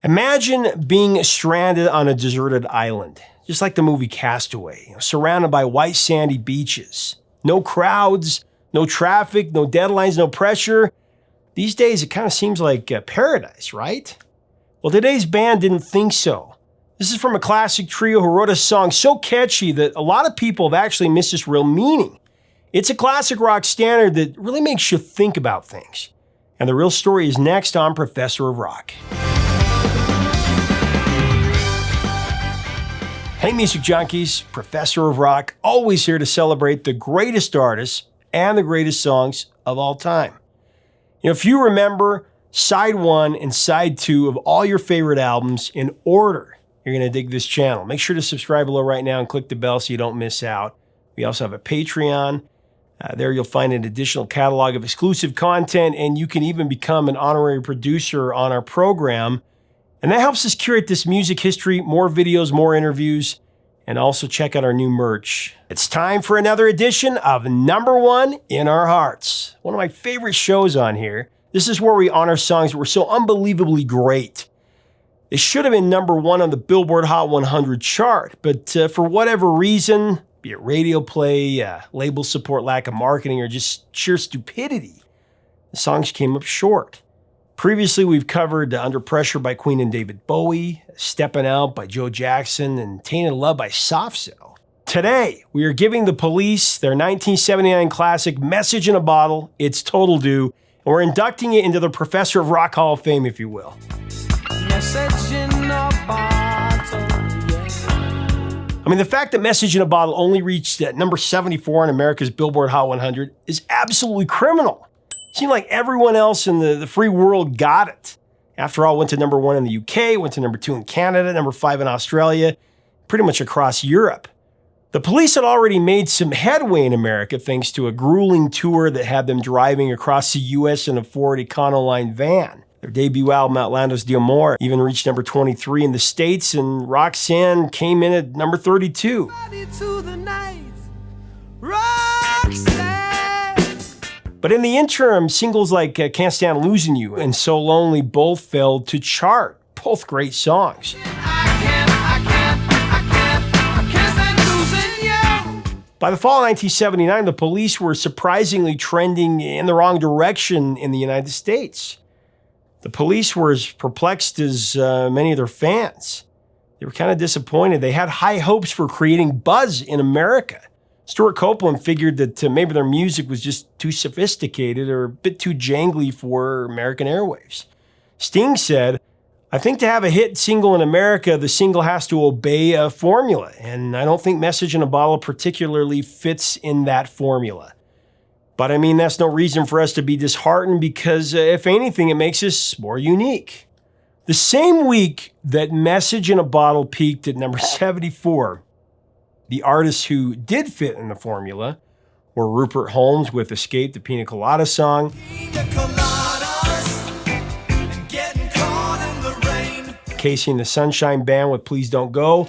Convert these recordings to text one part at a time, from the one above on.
Imagine being stranded on a deserted island, just like the movie Castaway, surrounded by white sandy beaches. No crowds, no traffic, no deadlines, no pressure. These days, it kind of seems like paradise, right? Well, today's band didn't think so. This is from a classic trio who wrote a song so catchy that a lot of people have actually missed its real meaning. It's a classic rock standard that really makes you think about things. And the real story is next on Professor of Rock. Hey music junkies, Professor of Rock, always here to celebrate the greatest artists and the greatest songs of all time. If you remember side 1 and side 2 of all your favorite albums in order, you're going to dig this channel. Make sure to subscribe below right now and click the bell so you don't miss out. We also have a Patreon. There you'll find an additional catalog of exclusive content, and you can even become an honorary producer on our program. And that helps us curate this music history, more videos, more interviews, and also check out our new merch. It's time for another edition of Number One in Our Hearts, one of my favorite shows on here. This is where we honor songs that were so unbelievably great. They should have been number 1 on the Billboard Hot 100 chart, but for whatever reason, be it radio play, label support, lack of marketing, or just sheer stupidity, the songs came up short. Previously, we've covered Under Pressure by Queen and David Bowie, Steppin' Out by Joe Jackson, and Tainted Love by Soft Cell. Today, we are giving the Police their 1979 classic Message in a Bottle, its total due, and we're inducting it into the Professor of Rock Hall of Fame, if you will. Message in a bottle, yeah. I mean, the fact that Message in a Bottle only reached number 74 on America's Billboard Hot 100 is absolutely criminal. Seemed like everyone else in the free world got it. After all, went to number 1 in the UK, went to number 2 in Canada, number 5 in Australia, pretty much across Europe. The Police had already made some headway in America thanks to a grueling tour that had them driving across the US in a Ford Econoline van. Their debut album, Outlandos de Amor, even reached number 23 in the States, and Roxanne came in at number 32. But in the interim, singles like Can't Stand Losing You and So Lonely both failed to chart. Both great songs. By the fall of 1979, the Police were surprisingly trending in the wrong direction in the United States. The Police were as perplexed as many of their fans. They were kind of disappointed. They had high hopes for creating buzz in America. Stewart Copeland figured that maybe their music was just too sophisticated or a bit too jangly for American airwaves. Sting said, "I think to have a hit single in America, the single has to obey a formula, and I don't think Message in a Bottle particularly fits in that formula." But I mean, that's no reason for us to be disheartened because, if anything, it makes us more unique. The same week that Message in a Bottle peaked at number 74, the artists who did fit in the formula were Rupert Holmes with Escape, the Pina Colada song, Casey and the Sunshine Band with Please Don't Go,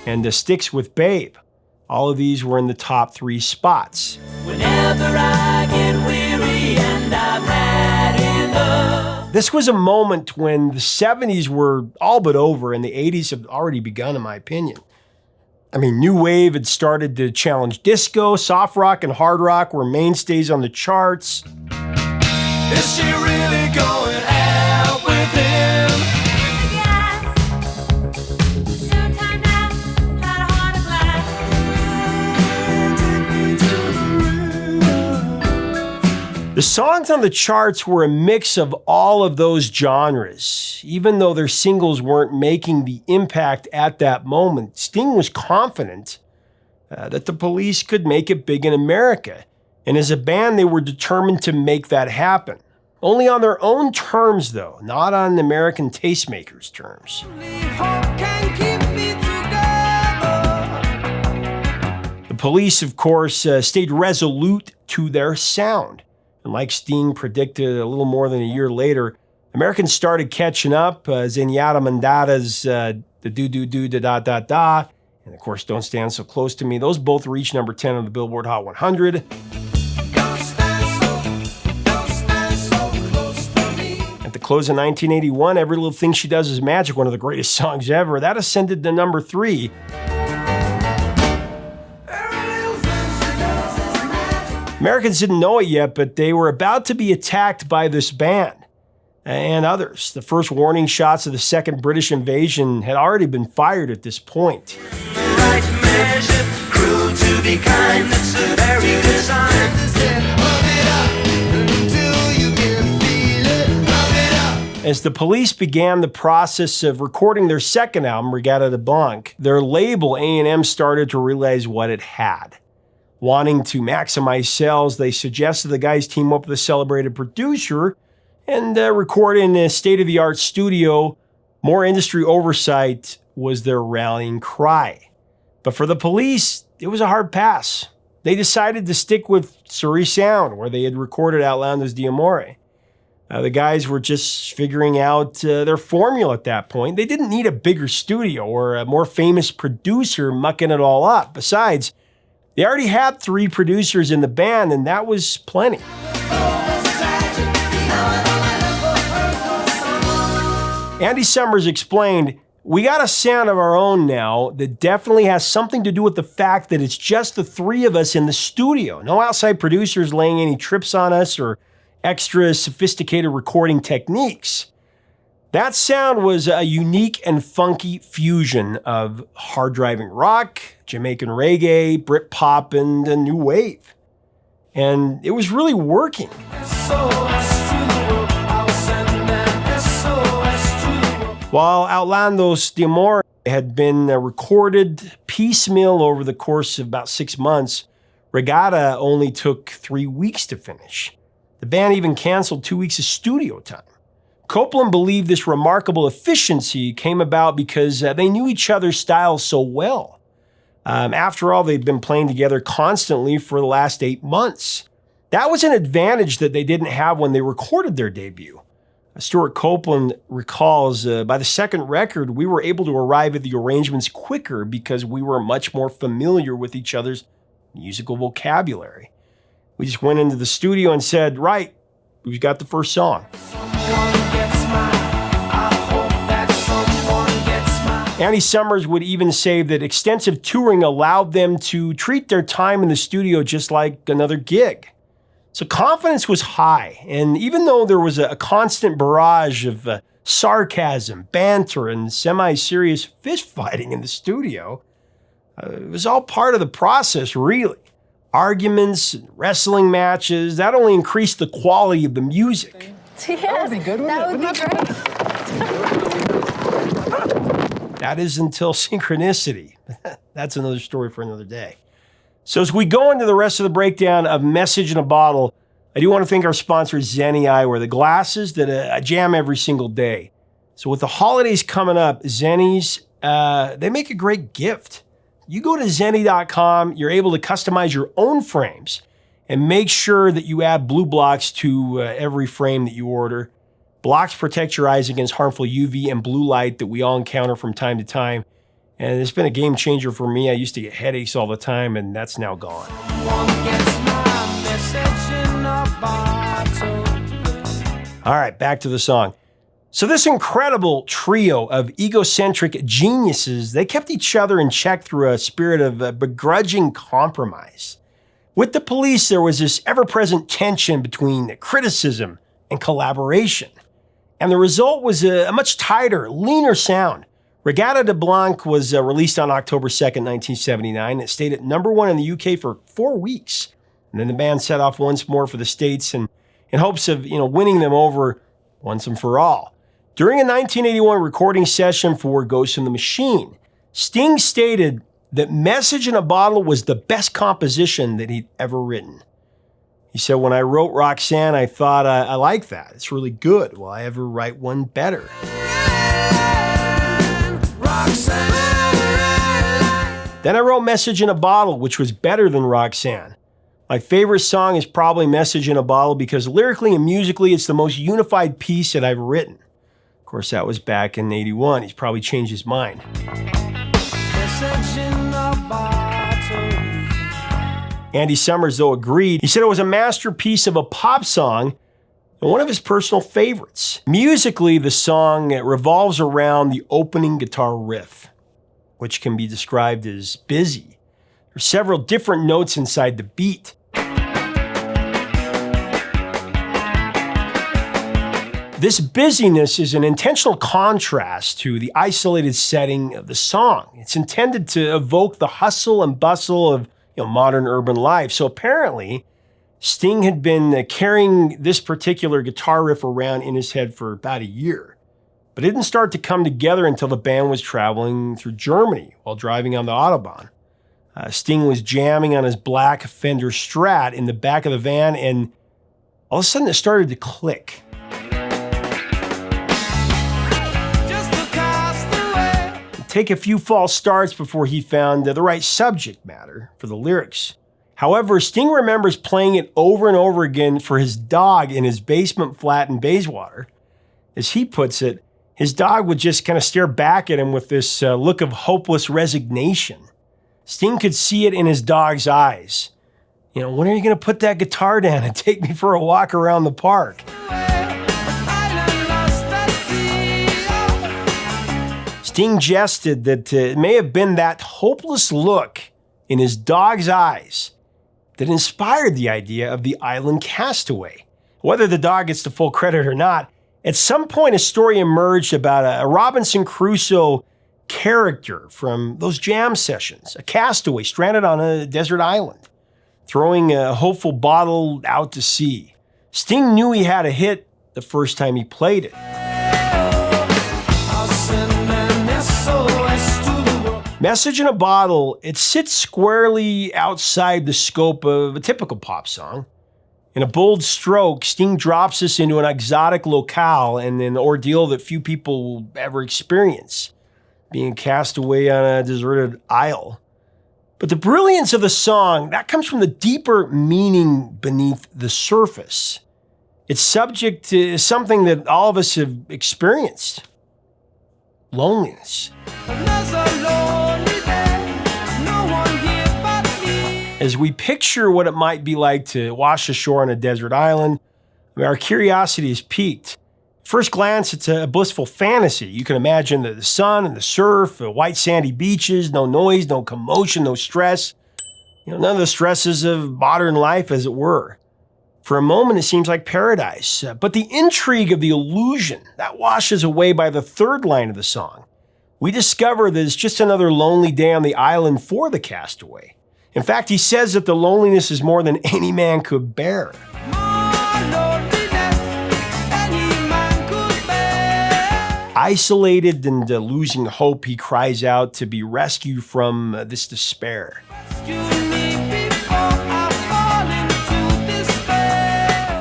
and The Styx with Babe. All of these were in the top 3 spots. Whenever I get weary and I've had enough. This was a moment when the 70s were all but over and the 80s had already begun, in my opinion. I mean, New Wave had started to challenge disco, soft rock, and hard rock were mainstays on the charts. Is she really going out with him? The songs on the charts were a mix of all of those genres. Even though their singles weren't making the impact at that moment, Sting was confident that the Police could make it big in America. And as a band, they were determined to make that happen. Only on their own terms, though, not on American tastemakers' terms. The Police, of course, stayed resolute to their sound. And like Sting predicted a little more than a year later, Americans started catching up. Zenyatta Mandata's the do-do-do-da-da-da-da, and of course, Don't Stand So Close to Me. Those both reached number 10 on the Billboard Hot 100. close of 1981, Every Little Thing She Does Is Magic, one of the greatest songs ever. That ascended to number 3. Americans didn't know it yet, but they were about to be attacked by this band and others. The first warning shots of the second British invasion had already been fired at this point. As the Police began the process of recording their second album, Regatta de Blanc, their label A&M started to realize what it had. Wanting to maximize sales, they suggested the guys team up with a celebrated producer and record in a state-of-the-art studio. More industry oversight was their rallying cry. But for the Police, it was a hard pass. They decided to stick with Surrey Sound, where they had recorded Outlandos d'Amore. The guys were just figuring out their formula at that point. They didn't need a bigger studio or a more famous producer mucking it all up. Besides, they already had 3 producers in the band, and that was plenty. Andy Summers explained, "We got a sound of our own now that definitely has something to do with the fact that it's just the 3 of us in the studio. No outside producers laying any trips on us or extra sophisticated recording techniques." That sound was a unique and funky fusion of hard-driving rock, Jamaican reggae, Britpop, and a new wave. And it was really working. While Outlandos d'Amore had been recorded piecemeal over the course of about 6 months, Regatta only took 3 weeks to finish. The band even canceled 2 weeks of studio time. Copeland believed this remarkable efficiency came about because they knew each other's styles so well. After all, they'd been playing together constantly for the last 8 months. That was an advantage that they didn't have when they recorded their debut. Stewart Copeland recalls, by the second record, we were able to arrive at the arrangements quicker because we were much more familiar with each other's musical vocabulary. We just went into the studio and said, right, we've got the first song. Andy Summers would even say that extensive touring allowed them to treat their time in the studio just like another gig. So confidence was high, and even though there was a constant barrage of sarcasm, banter, and semi-serious fist-fighting in the studio, it was all part of the process, really. Arguments, wrestling matches, that only increased the quality of the music. Yes, that would be good, wouldn't it? That is until synchronicity. That's another story for another day. So as we go into the rest of the breakdown of Message in a Bottle, I do want to thank our sponsor, Zenni Eyewear, the glasses that I jam every single day. So with the holidays coming up, Zenni's, they make a great gift. You go to Zenni.com, you're able to customize your own frames and make sure that you add blue blocks to every frame that you order. Blocks protect your eyes against harmful UV and blue light that we all encounter from time to time. And it's been a game changer for me. I used to get headaches all the time, and that's now gone. All right, back to the song. So this incredible trio of egocentric geniuses, they kept each other in check through a spirit of begrudging compromise. With the Police, there was this ever-present tension between criticism and collaboration. And the result was a much tighter, leaner sound. Regatta de Blanc was released on October 2nd, 1979. It stayed at number 1 in the UK for 4 weeks. And then the band set off once more for the States in hopes of winning them over once and for all. During a 1981 recording session for Ghost in the Machine, Sting stated that Message in a Bottle was the best composition that he'd ever written. He said, when I wrote Roxanne, I thought, I like that. It's really good. Will I ever write one better? Then I wrote Message in a Bottle, which was better than Roxanne. My favorite song is probably Message in a Bottle because lyrically and musically, it's the most unified piece that I've written. Of course, that was back in '81. He's probably changed his mind. Andy Summers, though, agreed. He said it was a masterpiece of a pop song, and one of his personal favorites. Musically, the song revolves around the opening guitar riff, which can be described as busy. There are several different notes inside the beat. This busyness is an intentional contrast to the isolated setting of the song. It's intended to evoke the hustle and bustle of modern urban life. So apparently, Sting had been carrying this particular guitar riff around in his head for about a year. But it didn't start to come together until the band was traveling through Germany while driving on the Autobahn. Sting was jamming on his black Fender Strat in the back of the van, and all of a sudden it started to click. Take a few false starts before he found the right subject matter for the lyrics. However, Sting remembers playing it over and over again for his dog in his basement flat in Bayswater. As he puts it, his dog would just kind of stare back at him with this look of hopeless resignation. Sting could see it in his dog's eyes. When are you going to put that guitar down and take me for a walk around the park? Sting jested that it may have been that hopeless look in his dog's eyes that inspired the idea of the island castaway. Whether the dog gets the full credit or not, at some point a story emerged about a Robinson Crusoe character from those jam sessions, a castaway stranded on a desert island, throwing a hopeful bottle out to sea. Sting knew he had a hit the first time he played it. Message in a Bottle, it sits squarely outside the scope of a typical pop song. In a bold stroke, Sting drops us into an exotic locale and an ordeal that few people will ever experience, being cast away on a deserted isle. But the brilliance of the song, that comes from the deeper meaning beneath the surface. Its subject is something that all of us have experienced. Loneliness. As we picture what it might be like to wash ashore on a desert island, our curiosity is piqued. First glance, it's a blissful fantasy. You can imagine the sun and the surf, the white sandy beaches, no noise, no commotion, no stress. None of the stresses of modern life, as it were. For a moment, it seems like paradise. But the intrigue of the illusion, that washes away by the third line of the song. We discover that it's just another lonely day on the island for the castaway. In fact, he says that the loneliness is more than any man could bear. Isolated and losing hope, he cries out to be rescued from this despair.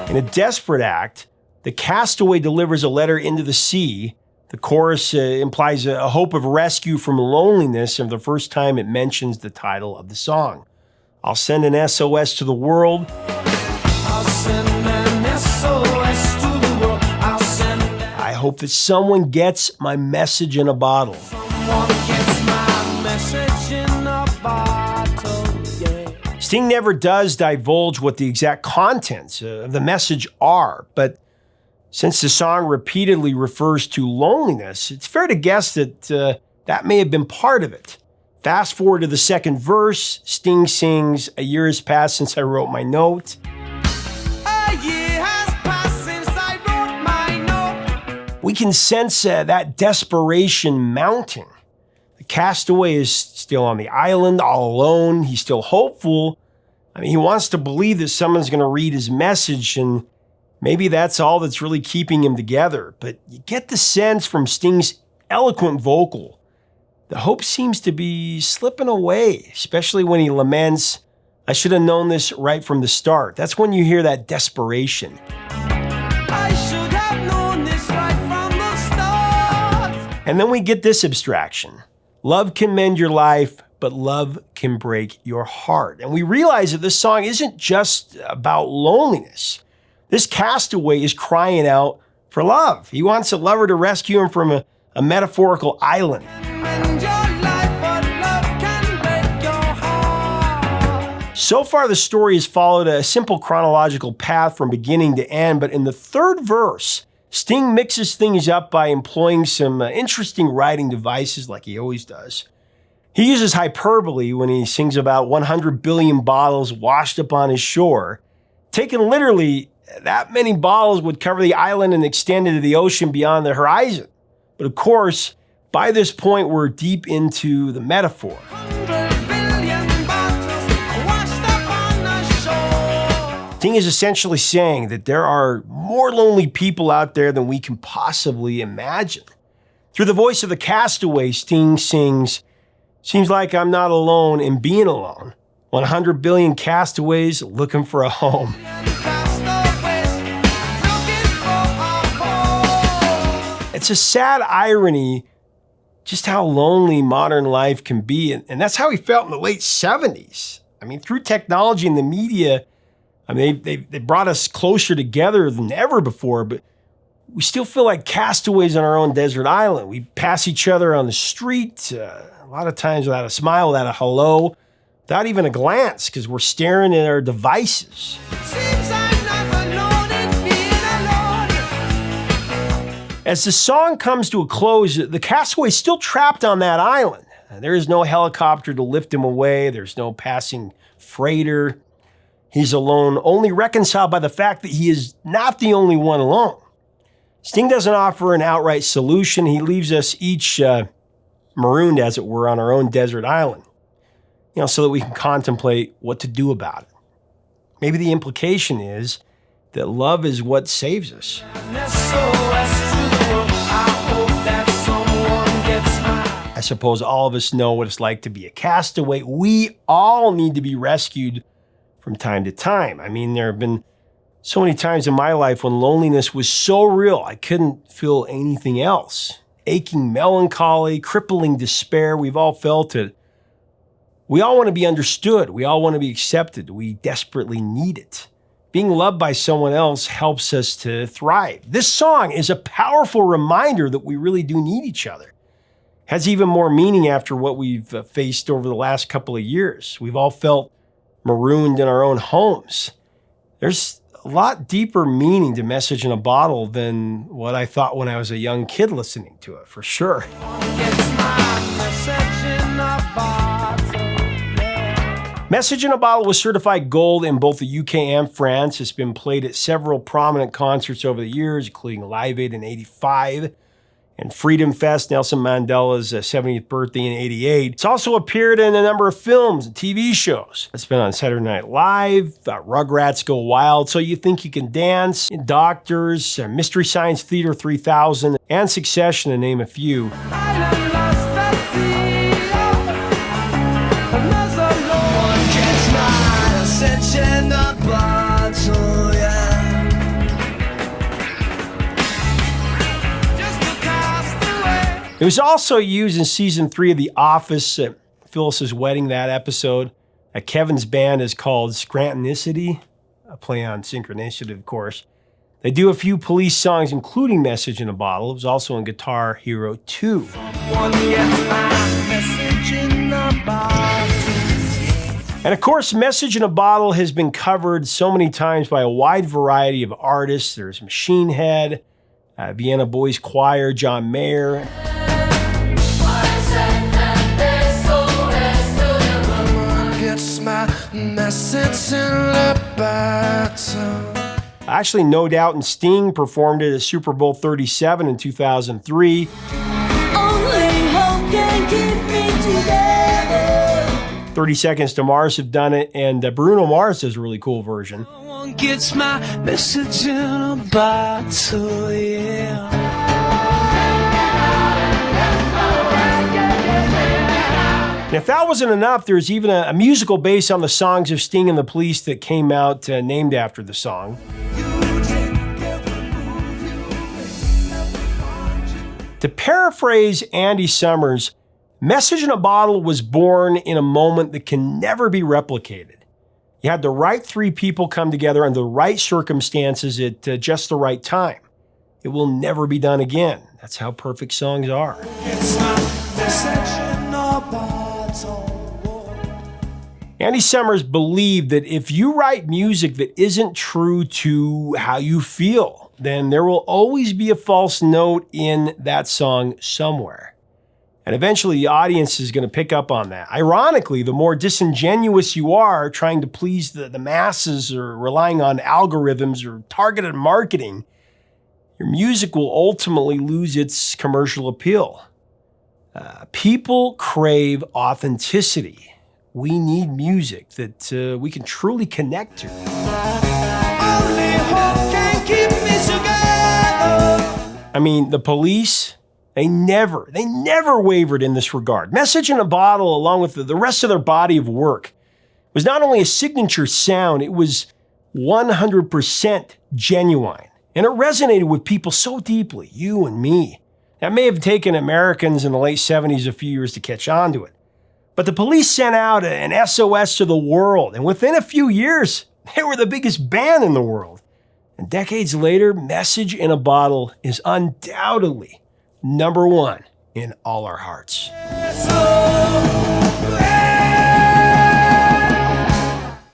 In a desperate act, the castaway delivers a letter into the sea. The chorus implies a hope of rescue from loneliness, and for the first time it mentions the title of the song. I'll send an SOS to the world. I'll send an SOS to the world. I hope that someone gets my message in a bottle. Someone gets my message in a bottle, yeah. Sting never does divulge what the exact contents of the message are, but since the song repeatedly refers to loneliness, it's fair to guess that that may have been part of it. Fast forward to the second verse, Sting sings, "A year has passed since I wrote my note." A year has passed since I wrote my note. We can sense that desperation mounting. The castaway is still on the island, all alone. He's still hopeful. He wants to believe that someone's going to read his message, and maybe that's all that's really keeping him together. But you get the sense from Sting's eloquent vocal, the hope seems to be slipping away, especially when he laments, "I should have known this right from the start." That's when you hear that desperation. I should have known this right from the start. And then we get this abstraction. Love can mend your life, but love can break your heart. And we realize that this song isn't just about loneliness. This castaway is crying out for love. He wants a lover to rescue him from a metaphorical island. So far, the story has followed a simple chronological path from beginning to end, but in the third verse, Sting mixes things up by employing some interesting writing devices like he always does. He uses hyperbole when he sings about 100 billion bottles washed upon his shore. Taken literally, that many bottles would cover the island and extend into the ocean beyond the horizon. But of course, by this point, we're deep into the metaphor. Sting is essentially saying that there are more lonely people out there than we can possibly imagine. Through the voice of the castaway, Sting sings, "Seems like I'm not alone in being alone. 100 billion castaways looking for a home." It's a sad irony just how lonely modern life can be. And that's how he felt in the late 70s. I mean, through technology and the media, I mean, they brought us closer together than ever before, but we still feel like castaways on our own desert island. We pass each other on the street, a lot of times without a smile, without a hello, without even a glance, because we're staring at our devices. As the song comes to a close, the castaway is still trapped on that island. There is no helicopter to lift him away. There's no passing freighter. He's alone, only reconciled by the fact that he is not the only one alone. Sting doesn't offer an outright solution. He leaves us each marooned, as it were, on our own desert island, so that we can contemplate what to do about it. Maybe the implication is that love is what saves us. I suppose all of us know what it's like to be a castaway. We all need to be rescued from time to time. I mean, there have been so many times in my life when loneliness was so real, I couldn't feel anything else. Aching melancholy, crippling despair, we've all felt it. We all want to be understood. We all want to be accepted. We desperately need it. Being loved by someone else helps us to thrive. This song is a powerful reminder that we really do need each other. It has even more meaning after what we've faced over the last couple of years. We've all felt marooned in our own homes. There's a lot deeper meaning to Message in a Bottle than what I thought when I was a young kid listening to it, for sure. Message in a Bottle was certified gold in both the UK and France. It's been played at several prominent concerts over the years, including Live Aid in '85 and Freedom Fest, Nelson Mandela's 70th birthday in '88. It's also appeared in a number of films and TV shows. It's been on Saturday Night Live, Rugrats Go Wild, So You Think You Can Dance, Doctors, Mystery Science Theater 3000, and Succession, to name a few. It was also used in season 3 of The Office at Phyllis's wedding, that episode. Kevin's band is called Scrantonicity, a play on synchronicity, of course. They do a few Police songs, including Message in a Bottle. It was also on Guitar Hero 2. And of course, Message in a Bottle has been covered so many times by a wide variety of artists. There's Machine Head, Vienna Boys Choir, John Mayer. Actually, No Doubt and Sting performed it at Super Bowl 37 in 2003. Only hope can keep me together. 30 Seconds to Mars have done it, and Bruno Mars does a really cool version. No one gets my message in a bottle, yeah. And if that wasn't enough, there's even a musical based on the songs of Sting and the Police that came out named after the song. To paraphrase Andy Summers, Message in a Bottle was born in a moment that can never be replicated. You had the right 3 people come together under the right circumstances at just the right time. It will never be done again. That's how perfect songs are. Andy Summers believed that if you write music that isn't true to how you feel, then there will always be a false note in that song somewhere. And eventually the audience is going to pick up on that. Ironically, the more disingenuous you are trying to please the masses or relying on algorithms or targeted marketing, your music will ultimately lose its commercial appeal. People crave authenticity. We need music that we can truly connect to. Only hope can keep me together. I mean, the Police, they never wavered in this regard. Message in a Bottle, along with the rest of their body of work, was not only a signature sound, it was 100% genuine. And it resonated with people so deeply, you and me. That may have taken Americans in the late 70s a few years to catch on to it. But the Police sent out an SOS to the world, and within a few years, they were the biggest band in the world. And decades later, Message in a Bottle is undoubtedly number one in all our hearts.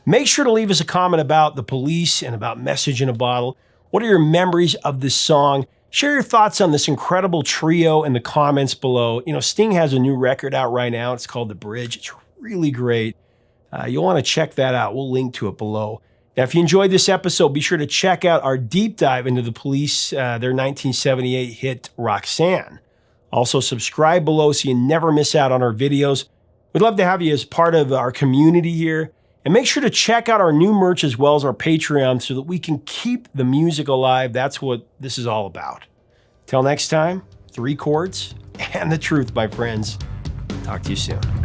Make sure to leave us a comment about the Police and about Message in a Bottle. What are your memories of this song? Share your thoughts on this incredible trio in the comments below. You know, Sting has a new record out right now. It's called The Bridge. It's really great. You'll want to check that out. We'll link to it below. Now, if you enjoyed this episode, be sure to check out our deep dive into the Police, their 1978 hit, Roxanne. Also, subscribe below so you never miss out on our videos. We'd love to have you as part of our community here. And make sure to check out our new merch as well as our Patreon so that we can keep the music alive. That's what this is all about. Till next time, 3 chords and the truth, my friends. Talk to you soon.